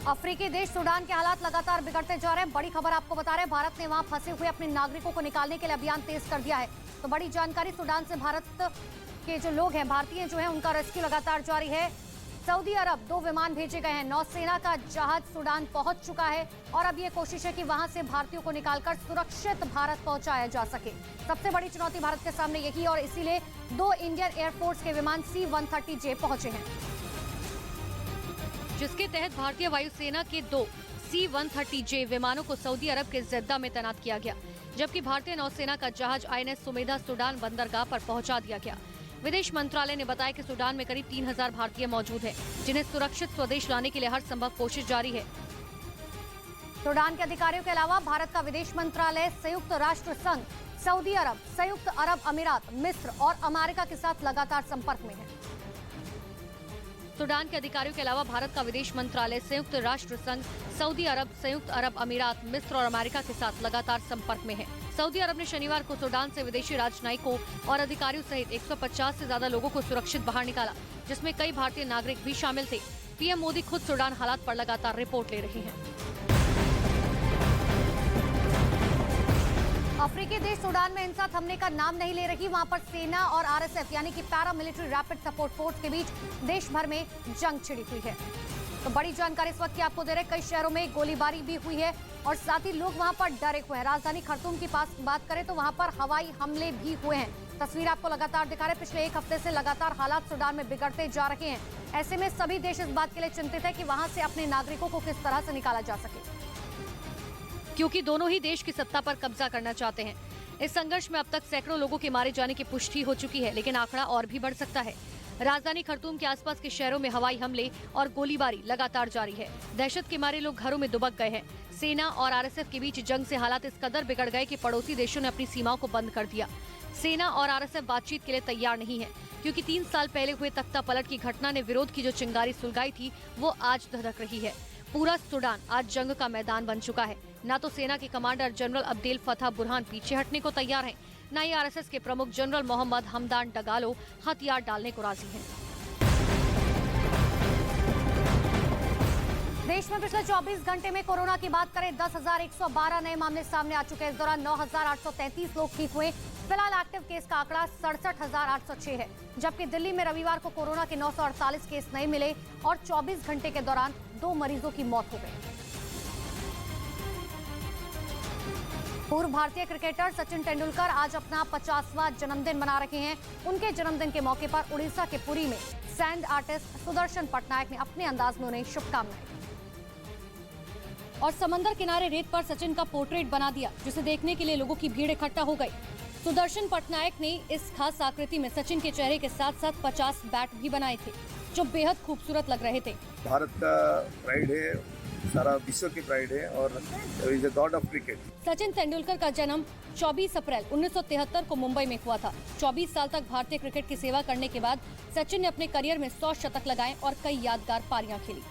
अफ्रीकी देश सूडान के हालात लगातार बिगड़ते जा रहे हैं। बड़ी खबर आपको बता रहे हैं, भारत ने वहां फंसे हुए अपने नागरिकों को निकालने के लिए अभियान तेज कर दिया है। तो बड़ी जानकारी, सूडान से भारत के जो लोग हैं, भारतीय जो हैं, उनका रेस्क्यू लगातार जारी है। सऊदी अरब 2 विमान भेजे गए हैं। नौसेना का जहाज सूडान पहुंच चुका है और अब ये कोशिश है कि वहां से भारतीयों को निकालकर सुरक्षित भारत पहुंचाया जा सके। सबसे बड़ी चुनौती भारत के सामने यही, और इसीलिए 2 इंडियन एयरफोर्स के विमान C-130J पहुंचे हैं, जिसके तहत भारतीय वायुसेना के 2 C-130J विमानों को सऊदी अरब के जेद्दा में तैनात किया गया, जबकि भारतीय नौसेना का जहाज INS सुमेधा सूडान बंदरगाह पर पहुंचा दिया गया। विदेश मंत्रालय ने बताया कि सूडान में करीब 3000 भारतीय मौजूद हैं, जिन्हें सुरक्षित स्वदेश लाने के लिए हर संभव कोशिश जारी है। सूडान के अधिकारियों के अलावा भारत का विदेश मंत्रालय संयुक्त राष्ट्र संघ, सऊदी अरब, संयुक्त अरब अमीरात, मिस्र और अमेरिका के साथ लगातार संपर्क में है। सूडान के अधिकारियों के अलावा भारत का विदेश मंत्रालय संयुक्त राष्ट्र संघ, सऊदी अरब, संयुक्त अरब अमीरात, मिस्र और अमेरिका के साथ लगातार संपर्क में है। सऊदी अरब ने शनिवार को सूडान से विदेशी राजनयिकों और अधिकारियों सहित 150 से ज्यादा लोगों को सुरक्षित बाहर निकाला, जिसमें कई भारतीय नागरिक भी शामिल थे। पीएम मोदी खुद सूडान हालात पर लगातार रिपोर्ट ले रहे हैं। अफ्रीकी देश सूडान में हिंसा थमने का नाम नहीं ले रही। वहां पर सेना और RSF यानी कि para military rapid support force के बीच देश भर में जंग छिड़ी हुई है। तो बड़ी जानकारी इस वक्त की आपको दे रहे, कई शहरों में गोलीबारी भी हुई है और साथ ही लोग वहां पर डरे हुए हैं। राजधानी खर्तूम की बात करें तो वहां पर हवाई हमले भी हुए हैं। तस्वीर आपको लगातार दिखा रहे, पिछले 1 हफ्ते से लगातार हालात सूडान में बिगड़ते जा रहे हैं। ऐसे में सभी देश इस बात के लिए चिंतित है कि वहां से अपने नागरिकों को किस तरह से निकाला जा सके, क्योंकि दोनों ही देश की सत्ता पर कब्जा करना चाहते हैं। इस संघर्ष में अब तक सैकड़ों लोगों के मारे जाने की पुष्टि हो चुकी है, लेकिन आंकड़ा और भी बढ़ सकता है। राजधानी खर्तूम के आसपास के शहरों में हवाई हमले और गोलीबारी लगातार जारी है। दहशत के मारे लोग घरों में दुबक गए हैं। सेना और RSF के बीच जंग से हालात इस कदर बिगड़ गए कि पड़ोसी देशों ने अपनी सीमाओं को बंद कर दिया। सेना और RSF बातचीत के लिए तैयार नहीं है, क्योंकि 3 साल पहले हुए तख्ता पलट की घटना ने विरोध की जो चिंगारी सुलगाई थी, वो आज धधक रही है। पूरा सूडान आज जंग का मैदान बन चुका है। न तो सेना के commander general Abdel Fattah Burhan पीछे हटने को तैयार हैं, न ही RSS के प्रमुख जनरल मोहम्मद हमदान डगालो हथियार डालने को राजी हैं। देश में पिछले 24 घंटे में कोरोना की बात करें, 10,112 नए मामले सामने आ चुके हैं। इस दौरान 9,833 लोग ठीक हुए। फिलहाल एक्टिव केस का आंकड़ा 67,806 है, जबकि दिल्ली में रविवार को कोरोना के 948 केस नए मिले और 24 घंटे के दौरान 2 मरीजों की मौत हो गई। पूर्व भारतीय क्रिकेटर सचिन तेंदुलकर आज अपना 50वां जन्मदिन मना रहे हैं। उनके जन्मदिन के मौके पर उड़ीसा के पुरी में सैंड आर्टिस्ट सुदर्शन पटनायक ने अपने अंदाज में उन्हें शुभकामनाएं और समंदर किनारे रेत पर सचिन का पोर्ट्रेट बना दिया, जिसे देखने के लिए लोगों की भीड़ इकट्ठा हो गई। सुदर्शन पटनायक ने इस खास आकृति में सचिन के चेहरे के साथ साथ 50 बैट भी बनाए थे, जो बेहद खूबसूरत लग रहे थे। भारत का प्राइड है, सारा विश्व की प्राइड है और is a God of cricket. Sachin Tendulkar का जन्म 24 अप्रैल 1973 को मुंबई में हुआ था। 24 साल तक भारतीय क्रिकेट की सेवा करने के बाद सचिन ने अपने करियर में 100 शतक लगाए और कई यादगार पारियां खेली।